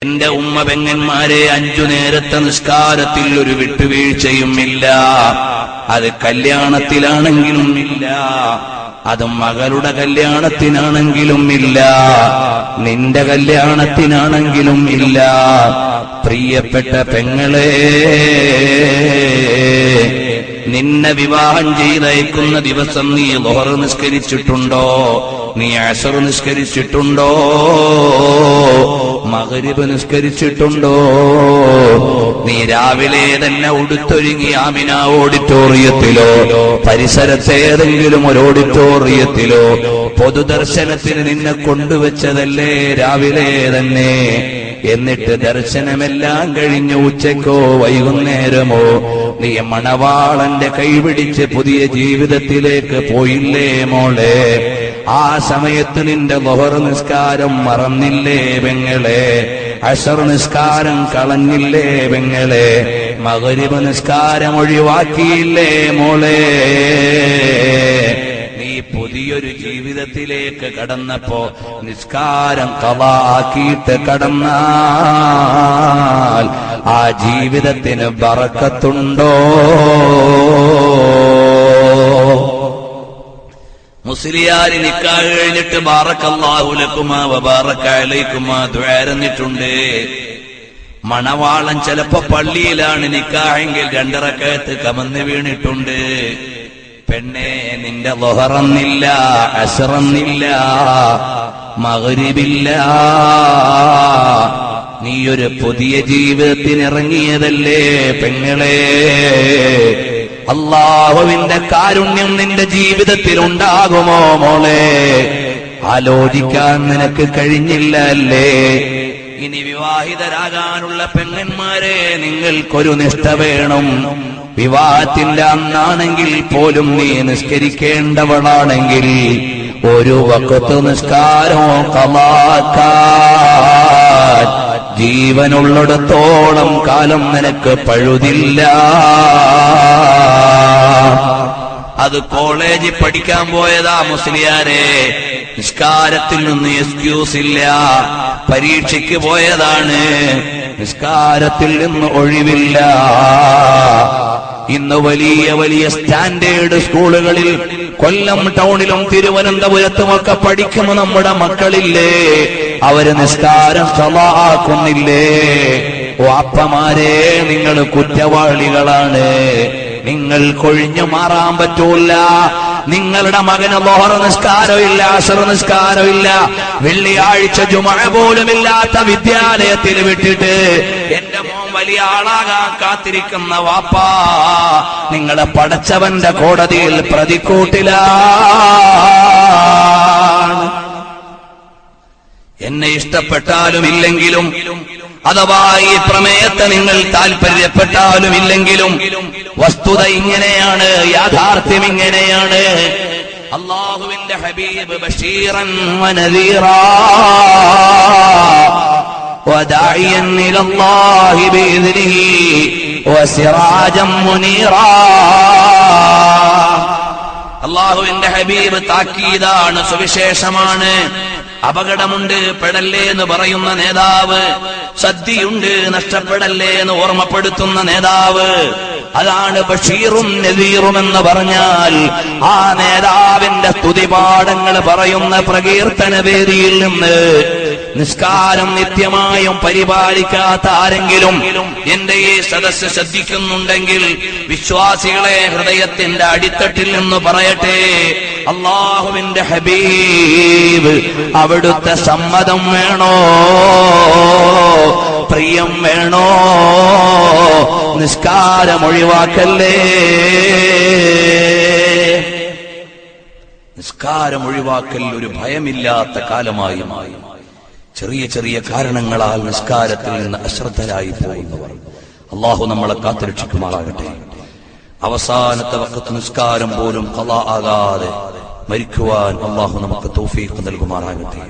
എന്റെ ഉമ്മ പെങ്ങന്മാരെ 5 നേരത്തെ നിസ്കാരത്തിൽ ഒരു വിട്ടുവീഴ്ചയും ഇല്ല. അത് കല്യാണത്തിലാണെങ്കിലും ഇല്ല, അത് മകളുടെ കല്യാണത്തിനാണെങ്കിലും ഇല്ല, നിന്റെ കല്യാണത്തിനാണെങ്കിലും ഇല്ല. പ്രിയപ്പെട്ട പെങ്ങളെ, നിന്നെ വിവാഹം ചെയ്തയക്കുന്ന ദിവസം നീ ളുഹർ നിസ്കരിച്ചിട്ടുണ്ടോ? നീ അസ്ർ നിസ്കരിച്ചിട്ടുണ്ടോ? മഗ്രിബ് നിസ്കരിച്ചിട്ടുണ്ടോ? നീ രാവിലെ തന്നെ ഉടുത്തൊരുങ്ങി ആമിന ഓഡിറ്റോറിയത്തിലോ പരിസരത്തെ ഏതെങ്കിലും ഒരു ഓഡിറ്റോറിയത്തിലോ പൊതുദർശനത്തിന് നിന്നെ കൊണ്ടുവച്ചതല്ലേ രാവിലെ തന്നെ? എന്നിട്ട് ദർശനമെല്ലാം കഴിഞ്ഞ് ഉച്ചക്കോ വൈകുന്നേരമോ നീ മണവാളന്റെ കൈപിടിച്ച് പുതിയ ജീവിതത്തിലേക്ക് പോയില്ലേ മോളെ? ആ സമയത്ത് നിന്റെ ളുഹർ നിസ്കാരം മറന്നില്ലേ പെങ്ങളെ? അസ്ർ നിസ്കാരം കളഞ്ഞില്ലേ പെങ്ങളെ? മഗ്രിബ് നിസ്കാരം ഒഴിവാക്കിയില്ലേ മോളെ? നീ പുതിയൊരു ജീവിതത്തിലേക്ക് കടന്നപ്പോ നിസ്കാരം ഖളാക്കിയിട്ട് കടന്നാൽ ആ ജീവിതത്തിന് ബറക്കത്തുണ്ടോ? മുസ്ലിയാരി നിക്കാഹ് കഴിഞ്ഞിട്ട് ബാറക്കല്ലാഹു ലക്കുമാ വബാറക അലൈക്കുമാ ദുആ ഇരുന്നിട്ടുണ്ട്. മണവാളൻ ചിലപ്പോ പള്ളിയിലാണ് നിക്കാഹെങ്കിൽ 2 റക്അത്ത് കമന്ന് വീണിട്ടുണ്ട്. പെണ്ണെ, നിന്റെ ളുഹറന്നില്ല, അസ്റന്നില്ല, മഗ്രിബില്ല. നീയൊരു പുതിയ ജീവിതത്തിനിറങ്ങിയതല്ലേ പെങ്ങളെ? അല്ലാഹുവിന്റെ കാരുണ്യം നിന്റെ ജീവിതത്തിൽ ഉണ്ടാകുമോ മോളെ? ആലോചിക്കാൻ നിനക്ക് കഴിഞ്ഞില്ല അല്ലേ? ഇനി വിവാഹിതരാകാനുള്ള പെങ്ങന്മാരെ, നിങ്ങൾക്കൊരു നിഷ്ഠ വേണം. വിവാഹത്തിന്റെ അന്നാണെങ്കിൽ പോലും നീ നിസ്കരിക്കേണ്ടവളാണെങ്കിൽ ഒരു വഖത്ത് നിസ്കാരമോ ഖളാക്കാൻ ജീവനുള്ളിടത്തോളം കാലം നിനക്ക് പഴുതില്ല. അത് കോളേജിൽ പഠിക്കാൻ പോയതാ മുസ്ലിയാരെ, നിസ്കാരത്തിൽ നിന്ന് എക്സ്ക്യൂസ് ഇല്ല. പരീക്ഷയ്ക്ക് പോയതാണ്, നിസ്കാരത്തിൽ നിന്ന് ഒഴിവില്ല. ഇന്ന് വലിയ വലിയ സ്റ്റാൻഡേർഡ് സ്കൂളുകളിൽ കൊല്ലം ടൗണിലും തിരുവനന്തപുരത്തുമൊക്കെ പഠിക്കുന്ന നമ്മുടെ മക്കളില്ലേ, അവര് നിസ്കാരം ഖളാക്കുന്നില്ലേ? വാപ്പമാരെ, നിങ്ങൾ കുറ്റവാളികളാണ്. നിങ്ങൾ കൊഴിഞ്ഞു മാറാൻ പറ്റൂല. നിങ്ങളുടെ മകന് ളുഹർ നിസ്കാരമില്ല, അസ്ർ നിസ്കാരമില്ല, വെള്ളിയാഴ്ച ജുമുഅ പോലും ഇല്ലാത്ത വിദ്യാലയത്തിൽ വിട്ടിട്ട് എന്റെ മോൻ വലിയ ആളാകാൻ കാത്തിരിക്കുന്ന വാപ്പാ, നിങ്ങളെ പടച്ചവന്റെ കോടതിയിൽ പ്രതിക്കൂട്ടിലാണ്. എന്നെ ഇഷ്ടപ്പെട്ടാലും ഇല്ലെങ്കിലും, അഥവാ ഈ പ്രമേയത്തെ നിങ്ങൾ താല്പര്യപ്പെട്ടാലും ഇല്ലെങ്കിലും, വസ്തുത ഇങ്ങനെയാണ്, യാഥാർത്ഥ്യം ഇങ്ങനെയാണ്. അല്ലാഹുവിന്റെ ഹബീബ് ബശീറൻ വനദീറാ വദാഇയൻ ഇലല്ലാഹി ബിഇദ്നിഹി വസിറാജൻ മുനീറാ. അല്ലാഹുവിന്റെ ഹബീബ് താക്കീതാണ്, സുവിശേഷമാണ്. അപകടമുണ്ട്, പെടല്ലേ എന്ന് പറയുന്ന നേതാവ്. സദ്യയുണ്ട്, നഷ്ടപ്പെടല്ലേ എന്ന് ഓർമ്മപ്പെടുത്തുന്ന നേതാവ്. അതാണ് ബഷീറും നദീറും എന്ന് പറഞ്ഞാൽ. ആ നേതാവിന്റെ സ്തുതിപാഠങ്ങൾ പറയുന്ന പ്രകീർത്തന വേദിയിൽ നിന്ന് നിസ്കാരം നിത്യമായും പരിപാലിക്കാത്ത ആരെങ്കിലും എന്റെ ഈ സദസ്സ് ശ്രദ്ധിക്കുന്നുണ്ടെങ്കിൽ, വിശ്വാസികളെ, ഹൃദയത്തിന്റെ അടിത്തട്ടിൽ നിന്ന് പറയട്ടെ, അല്ലാഹുവിന്റെ ഹബീബ് അവിടുത്തെ സമ്മതം വേണോ, പ്രിയം വേണോ? നിസ്കാരം ഒഴിവാക്കല്ലേ. നിസ്കാരം ഒഴിവാക്കൽ ഒരു ഭയമില്ലാത്ത കാലമായി. ചെറിയ ചെറിയ കാരണങ്ങളാൽ നിസ്കാരത്തിൽ നിന്ന് അശ്രദ്ധരായി പോകുന്നവർ, അല്ലാഹു നമ്മളെ കാത്തുരക്ഷിക്കുമാറാകട്ടെ. അവസാനത്തെ വഖത്ത് നിസ്കാരം പോലും ഖളാ ആകാതെ മരിക്കുവാൻ അല്ലാഹു നമുക്ക് തൗഫീഖ് നൽകുമാറാകട്ടെ.